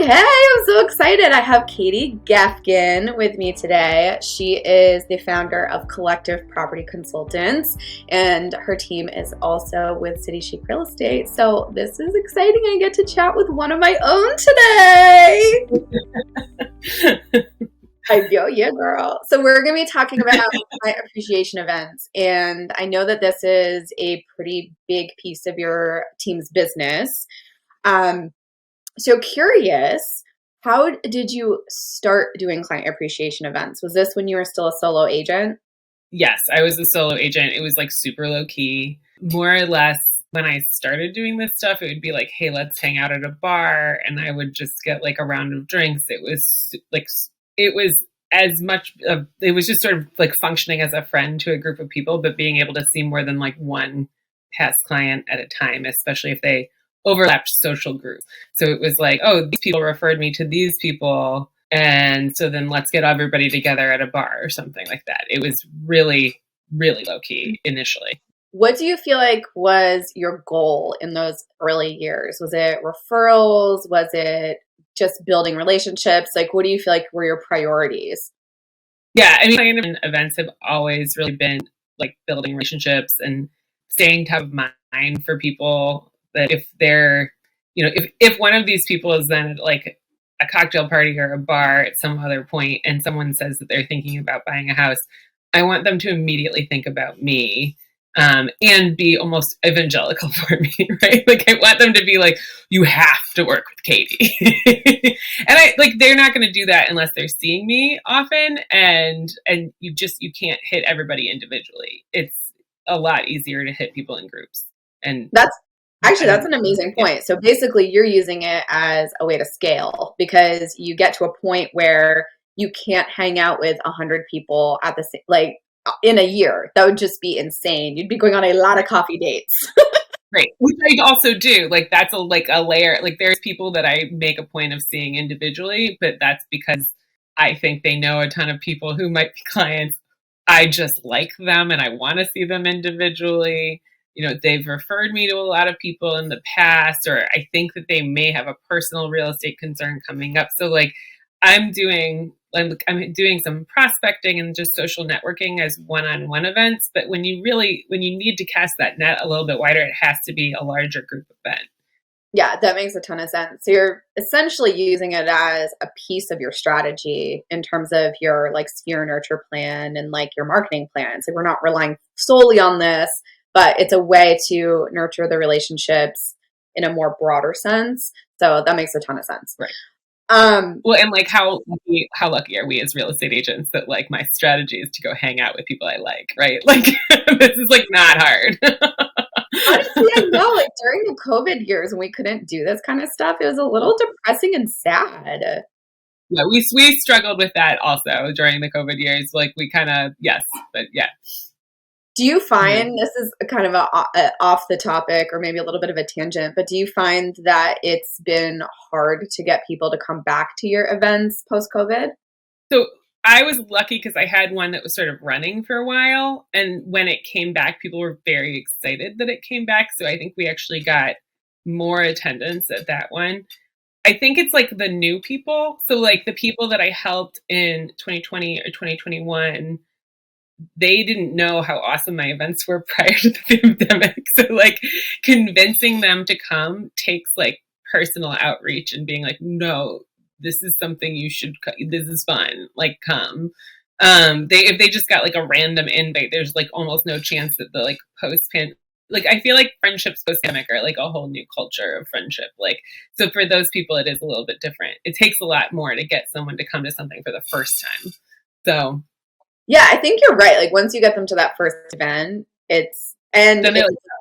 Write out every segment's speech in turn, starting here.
Okay, I'm so excited. I have Katie Gaskin with me today. She is the founder of Collective Property Consultants, and her team is also with City Chic Real Estate. So this is exciting. I get to chat with one of my own today. I go, yeah, girl. So we're going to be talking about client appreciation events, and I know that this is a pretty big piece of your team's business. So curious, how did you start doing client appreciation events? Was this when you were still a solo agent? Yes, I was a solo agent. It was like super low key. More or less, when I started doing this stuff, it would be like, hey, let's hang out at a bar. And I would just get like a round of drinks. It was as much of, it was just sort of like functioning as a friend to a group of people, but being able to see more than like one past client at a time, especially if they overlapped social groups. So it was like, oh, these people referred me to these people. And so then let's get everybody together at a bar or something like that. It was really, really low key initially. What do you feel like was your goal in those early years? Was it referrals? Was it just building relationships? Like, what do you feel like were your priorities? Yeah, I mean, client events have always really been like building relationships and staying top of mind for people. That if they're, if one of these people is then at like a cocktail party or a bar at some other point and someone says that they're thinking about buying a house, I want them to immediately think about me and be almost evangelical for me, right? Like I want them to be like, you have to work with Katie. And they're not going to do that unless they're seeing me often. And you can't hit everybody individually. It's a lot easier to hit people in groups. And that's an amazing point. Yeah. So basically you're using it as a way to scale because you get to a point where you can't hang out with 100 people at the same, like in a year. That would just be insane. You'd be going on a lot of coffee dates. Right. Which I also do. Like that's a layer. Like there's people that I make a point of seeing individually, but that's because I think they know a ton of people who might be clients. I just like them and I want to see them individually. They've referred me to a lot of people in the past, or I think that they may have a personal real estate concern coming up. So like I'm doing some prospecting and just social networking as one-on-one events. But when you need to cast that net a little bit wider, it has to be a larger group event. Yeah, that makes a ton of sense. So you're essentially using it as a piece of your strategy in terms of your like sphere nurture plan and like your marketing plan. So we're not relying solely on this, but it's a way to nurture the relationships in a more broader sense. So that makes a ton of sense. Right. Well, and like how lucky are we as real estate agents that like my strategy is to go hang out with people I like, right? Like this is like not hard. Honestly, I know like during the COVID years when we couldn't do this kind of stuff, it was a little depressing and sad. Yeah, we struggled with that also during the COVID years. Like we kind of, yes, but yeah. Do you find, this is kind of a off the topic or maybe a little bit of a tangent, but do you find that it's been hard to get people to come back to your events post-COVID? So I was lucky because I had one that was sort of running for a while. And when it came back, people were very excited that it came back. So I think we actually got more attendance at that one. I think it's like the new people. So like the people that I helped in 2020 or 2021, they didn't know how awesome my events were prior to the pandemic. So like convincing them to come takes like personal outreach and being like, no, this is something you should, this is fun. Like come. If they just got like a random invite, there's like almost no chance that the like like I feel like friendships post-pandemic are like a whole new culture of friendship. Like, so for those people, it is a little bit different. It takes a lot more to get someone to come to something for the first time. So yeah, I think you're right. Like once you get them to that first event, it's a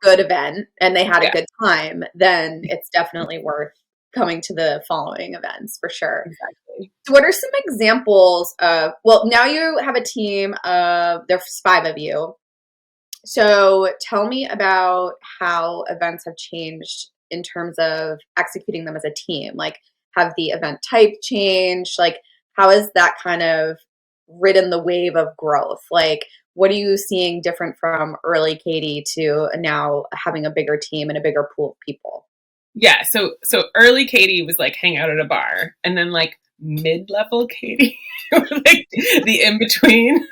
good event and they had a good time, then it's definitely worth coming to the following events for sure. Exactly. So what are some examples of, well, now you have a team of, there's 5 of you. So tell me about how events have changed in terms of executing them as a team. Like have the event type changed? Like how has that kind of ridden the wave of growth? Like what are you seeing different from early Katie to now having a bigger team and a bigger pool of people? Yeah, so early Katie was like hang out at a bar, and then like mid-level Katie, like the in between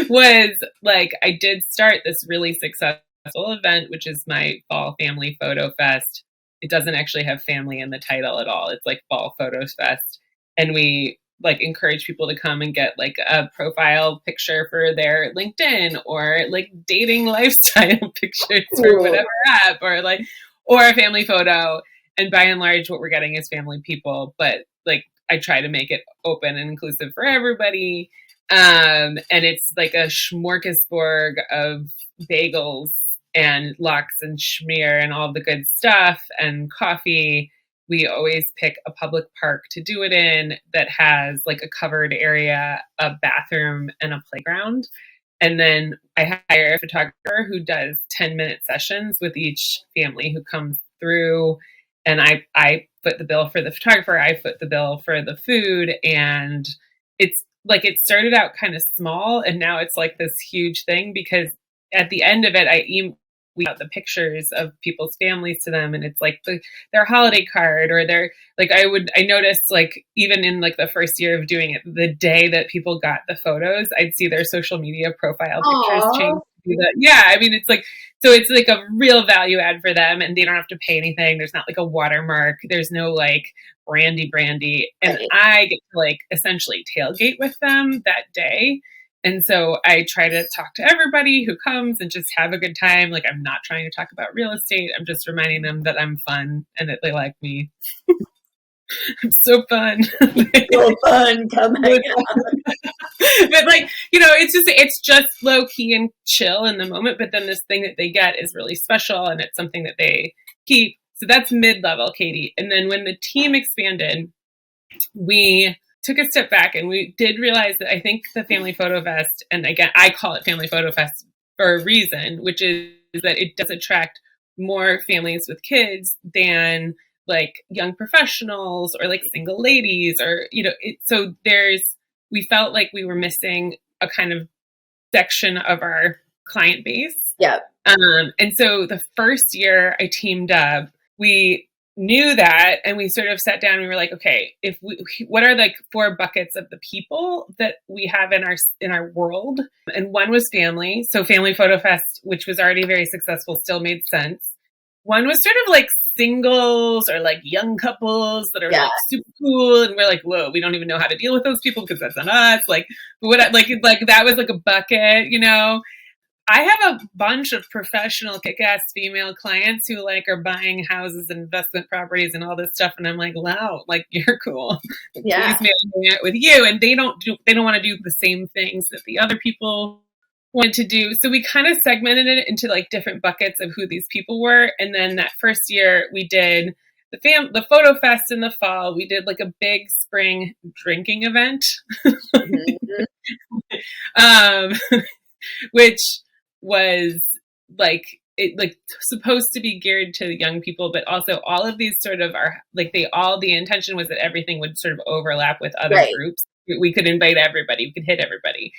was like I did start this really successful event, which is my Fall Family Photo Fest. It doesn't actually have family in the title at all. It's like Fall Photos Fest, and we like encourage people to come and get like a profile picture for their LinkedIn or like dating lifestyle pictures for Ooh. whatever app or like or a family photo. And by and large, what we're getting is family people. But like, I try to make it open and inclusive for everybody. And it's like a smorgasbord of bagels and lox and schmear and all the good stuff and coffee. We always pick a public park to do it in that has like a covered area, a bathroom, and a playground. And then I hire a photographer who does 10-minute sessions with each family who comes through. And I foot the bill for the photographer, I foot the bill for the food. And it's like it started out kind of small and now it's like this huge thing because at the end of it, we out the pictures of people's families to them and it's like their holiday card or their like I noticed like even in like the first year of doing it, the day that people got the photos, I'd see their social media profile pictures change Aww. to that. Yeah, I mean it's like so it's like a real value add for them and they don't have to pay anything. There's not like a watermark. There's no like brandy. And Right. I get to like essentially tailgate with them that day. And so I try to talk to everybody who comes and just have a good time. Like I'm not trying to talk about real estate. I'm just reminding them that I'm fun and that they like me. I'm so fun. So fun. Come hang out. But like, you know, it's just low key and chill in the moment. But then this thing that they get is really special and it's something that they keep. So that's mid-level, Katie. And then when the team expanded, we took a step back and we did realize that I think the Family Photo Fest, and again, I call it Family Photo Fest for a reason, which is that it does attract more families with kids than like young professionals or like single ladies or, you know, so we felt like we were missing a kind of section of our client base. Yeah. And so the first year I teamed up, we knew that and we sort of sat down and we were like, okay, what are like 4 buckets of the people that we have in our world? And one was family. So Family Photo Fest, which was already very successful, still made sense. One was sort of like singles or like young couples that are like super cool. And we're like, whoa, we don't even know how to deal with those people because that's not us. Like like that was like a bucket, you know? I have a bunch of professional kick-ass female clients who like are buying houses and investment properties and all this stuff. And I'm like, wow, like you're cool. Yeah. Please hang out with you. And they don't want to do the same things that the other people wanted to do. So we kind of segmented it into like different buckets of who these people were. And then that first year we did the photo fest in the fall. We did like a big spring drinking event. Mm-hmm. Which was like it like supposed to be geared to the young people, but also all of these sort of are like the intention was that everything would sort of overlap with other groups. We could invite everybody, we could hit everybody.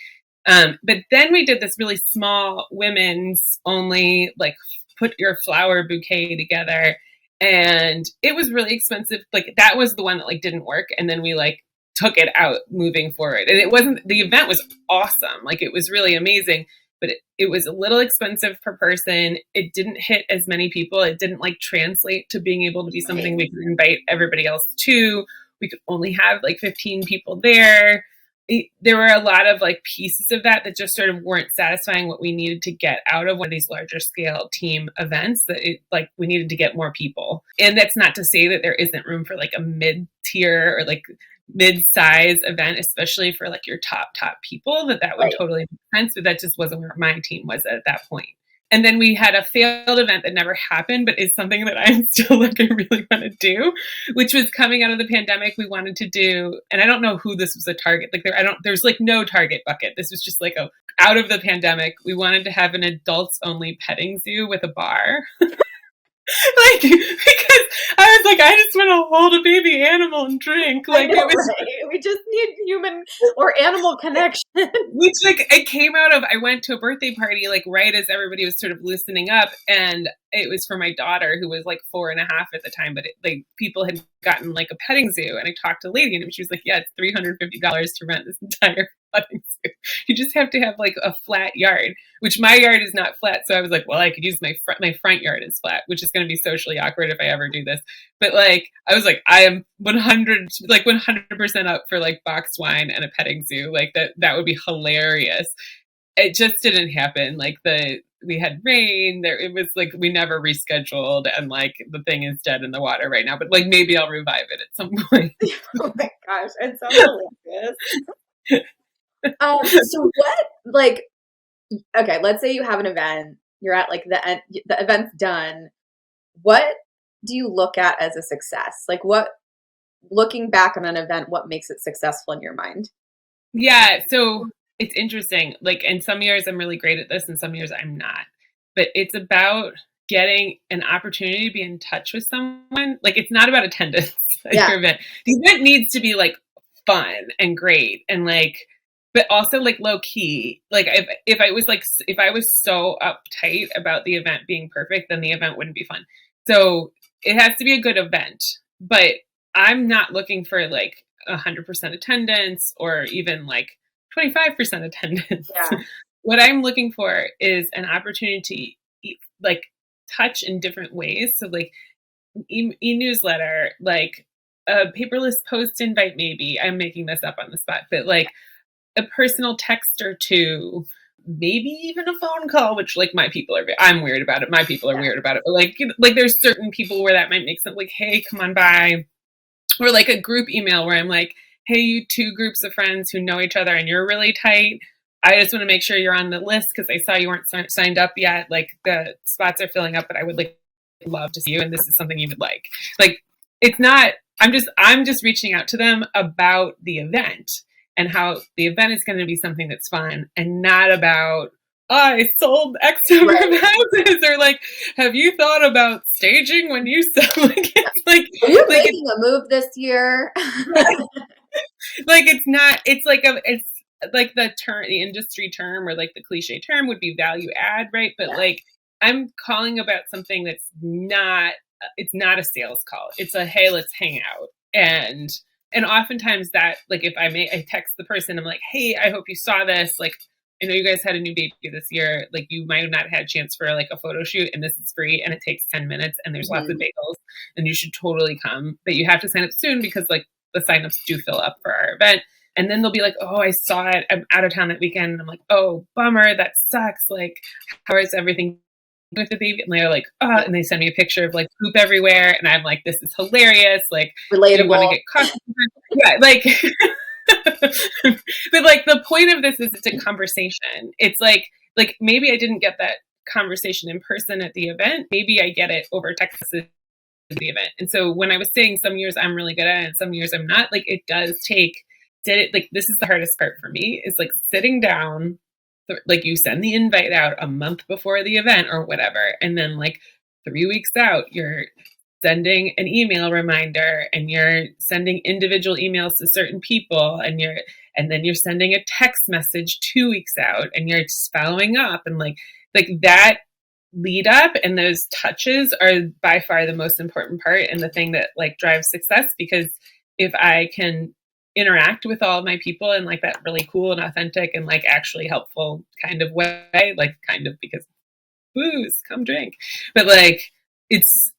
But then we did this really small women's only like put your flower bouquet together. And it was really expensive. Like that was the one that like didn't work. And then we like took it out moving forward. And the event was awesome. Like it was really amazing, but it was a little expensive per person. It didn't hit as many people. It didn't like translate to being able to be something we could invite everybody else to. We could only have like 15 people there. There were a lot of like pieces of that just sort of weren't satisfying what we needed to get out of one of these larger scale team events, that we needed to get more people. And that's not to say that there isn't room for like a mid-tier or like mid-size event, especially for like your top people, that would totally make sense. But that just wasn't where my team was at that point. And then we had a failed event that never happened, but is something that I'm still like, I really want to do, which was coming out of the pandemic. We wanted to do, and I don't know who this was a target. Like there's like no target bucket. This was just like out of the pandemic. We wanted to have an adults only petting zoo with a bar. Like, because I was like, I just want to hold a baby animal and drink. Like, I know, it was, right? We just need human or animal connection. which like it came out of, I went to a birthday party like right as everybody was sort of loosening up, and it was for my daughter who was like 4.5 at the time, but like people had gotten like a petting zoo, and I talked to a lady and she was like, yeah, it's $350 to rent this entire petting zoo. You just have to have like a flat yard, which my yard is not flat, so I was like, well, I could use my front yard is flat, which is going to be socially awkward if I ever do this. But like, I was like, I am 100% up for like boxed wine and a petting zoo. Like that would be hilarious. It just didn't happen. Like we had rain there. It was like, we never rescheduled, and like the thing is dead in the water right now, but like maybe I'll revive it at some point. Oh my gosh, it sounds hilarious. So what, like, okay, let's say you have an event, you're at like the event's done. What do you look at as a success? Like looking back on an event, what makes it successful in your mind? Yeah. So it's interesting. Like in some years I'm really great at this, and some years I'm not. But it's about getting an opportunity to be in touch with someone. Like it's not about attendance at Yeah. your event. The event needs to be like fun and great and like, but also like low key. Like if I was so uptight about the event being perfect, then the event wouldn't be fun. So it has to be a good event, but I'm not looking for like 100% attendance or even like 25% attendance. Yeah. What I'm looking for is an opportunity to like touch in different ways. So like e-newsletter, like a paperless post invite, maybe I'm making this up on the spot, but like a personal text or two, maybe even a phone call, which like I'm weird about it. My people are weird about it. But like there's certain people where that might make sense. Like, hey, come on by. Or like a group email where I'm like, hey, you two groups of friends who know each other and you're really tight. I just want to make sure you're on the list because I saw you weren't signed up yet. Like the spots are filling up, but I would like love to see you. And this is something you would like. Like it's not, I'm just reaching out to them about the event and how the event is going to be something that's fun and not about, oh, I sold X number of houses, or like, have you thought about staging when you sell? Like, it's like, are you making a move this year? Like it's like the industry term or like the cliche term would be value add, right? But like I'm calling about something that's it's not a sales call. It's a, hey, let's hang out. And oftentimes that, like, if I text the person, I'm like, hey, I hope you saw this. Like, I know you guys had a new baby this year. Like, you might have not had a chance for like a photo shoot, and this is free, and it takes 10 minutes, and there's lots of bagels, and you should totally come. But you have to sign up soon because like the signups do fill up for our event. And then they'll be like, oh, I saw it. I'm out of town that weekend. And I'm like, oh, bummer. That sucks. Like, how is everything with the baby? And they're like, oh, and they send me a picture of like poop everywhere. And I'm like, this is hilarious. Like, Relatable. do you want to get coffee? Yeah, like, but like the point of this is it's a conversation. It's like maybe I didn't get that conversation in person at the event. Maybe I get it over text at the event. And so when I was saying some years I'm really good at it and some years I'm not, like it does take, like this is the hardest part for me, is like sitting down, like you send the invite out a month before the event or whatever, and then like 3 weeks out you're sending an email reminder and you're sending individual emails to certain people, and then you're sending a text message 2 weeks out, and you're just following up, and like that lead up and those touches are by far the most important part and the thing that like drives success. Because if I can interact with all of my people in like that really cool and authentic and like actually helpful kind of way, like kind of, because booze, come drink, but like it's,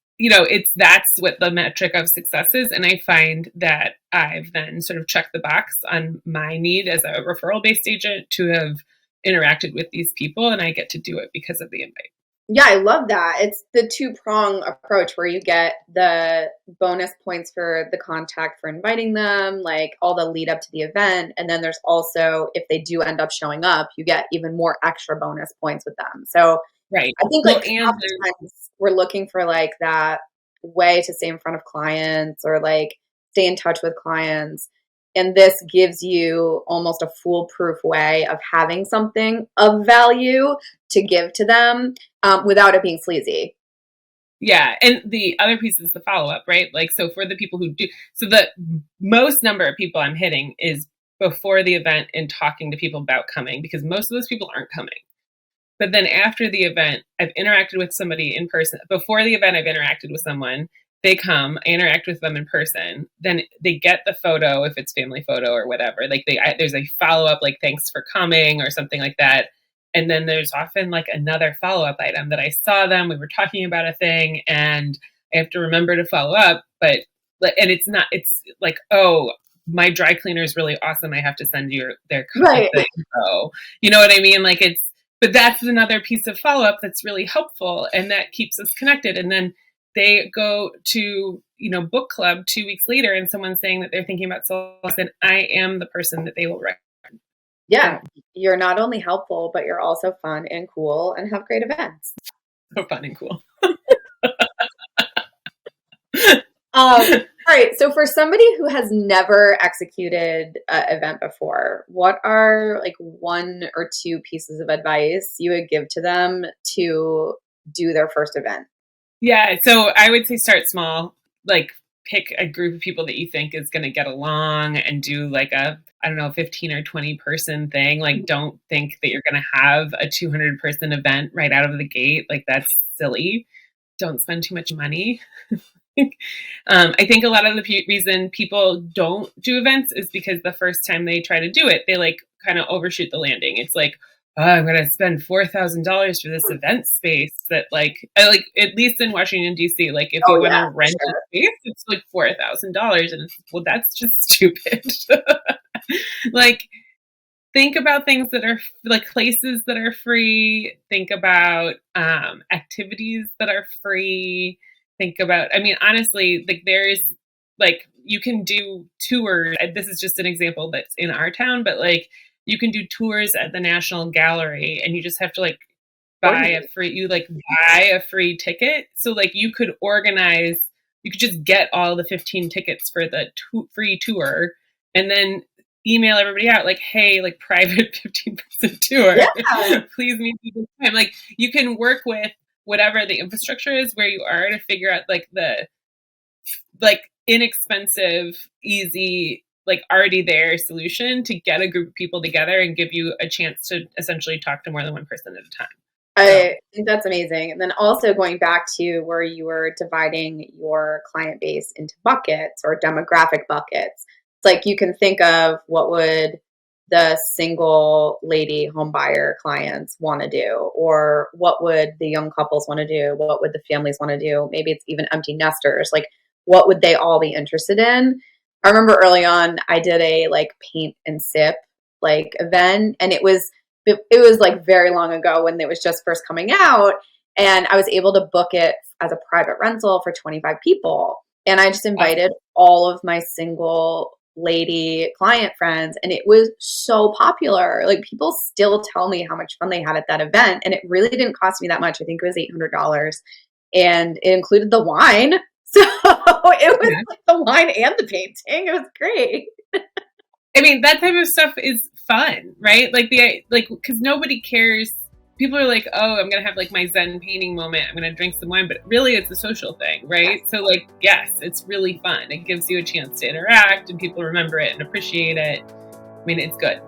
that's what the metric of success is. And I find that I've then sort of checked the box on my need as a referral based agent to have interacted with these people, and I get to do it because of the invite. Yeah, I love that. It's the two-prong approach where you get the bonus points for the contact for inviting them, like all the lead up to the event. And then there's also, if they do end up showing up, you get even more extra bonus points with them. So right. I think like oftentimes we're looking for like that way to stay in front of clients or like stay in touch with clients. And this gives you almost a foolproof way of having something of value to give to them without it being sleazy. Yeah. And the other piece is the follow-up, right? Like, so for the people who do, so the most number of people I'm hitting is before the event and talking to people about coming, because most of those people aren't coming. But then after the event, I've interacted with somebody in person. Before the event, I've interacted with someone. They come, I interact with them in person. Then they get the photo, if it's family photo or whatever. Like there's a follow-up, like, thanks for coming or something like that. And then there's often like another follow-up item that I saw them, we were talking about a thing, and I have to remember to follow up. But, and it's like, oh, my dry cleaner is really awesome, I have to send you their Right. info. You know what I mean? Like, but that's another piece of follow-up that's really helpful, and that keeps us connected. And then they go to, book club 2 weeks later, and someone's saying that they're thinking about solos, and I am the person that they will recommend. Yeah. You're not only helpful, but you're also fun and cool and have great events. So fun and cool. All right. So for somebody who has never executed an event before, what are like 1 or 2 pieces of advice you would give to them to do their first event? Yeah. So I would say start small, like pick a group of people that you think is going to get along and do like a, I don't know, 15 or 20 person thing. Like, don't think that you're going to have a 200 person event right out of the gate. Like, that's silly. Don't spend too much money. I think a lot of the reason people don't do events is because the first time they try to do it, they like kind of overshoot the landing. It's like, oh, I'm going to spend $4,000 for this event space that like at least in Washington, D.C., like if you want to rent a space, it's like $4,000. And it's, well, that's just stupid. Like, think about things that are like places that are free. Think about activities that are free. Think about, I mean, honestly, like there's like, you can do tours. This is just an example that's in our town, but like you can do tours at the National Gallery, and you just have to like buy a free ticket. So like you could just get all the 15 tickets for the free tour, and then email everybody out like, hey, like private 15% tour. Yeah. Please meet me this time. Like, you can work with whatever the infrastructure is where you are to figure out like the inexpensive, easy, like already there solution to get a group of people together and give you a chance to essentially talk to more than one person at a time. I think that's amazing. And then also going back to where you were dividing your client base into buckets or demographic buckets. It's like you can think of what would the single lady home buyer clients want to do, or what would the young couples want to do? What would the families want to do? Maybe it's even empty nesters. Like, what would they all be interested in? I remember early on, I did a like paint and sip like event, and it was like very long ago when it was just first coming out, and I was able to book it as a private rental for 25 people. And I just invited all of my single lady client friends, and it was so popular. Like, people still tell me how much fun they had at that event, and it really didn't cost me that much. I think it was $800, and it included the wine. So it was like the wine and the painting. It was great. I mean, that type of stuff is fun, right? Like because nobody cares. People are like, oh, I'm going to have like my Zen painting moment. I'm going to drink some wine, but really it's a social thing, right? So like, yes, it's really fun. It gives you a chance to interact, and people remember it and appreciate it. I mean, it's good.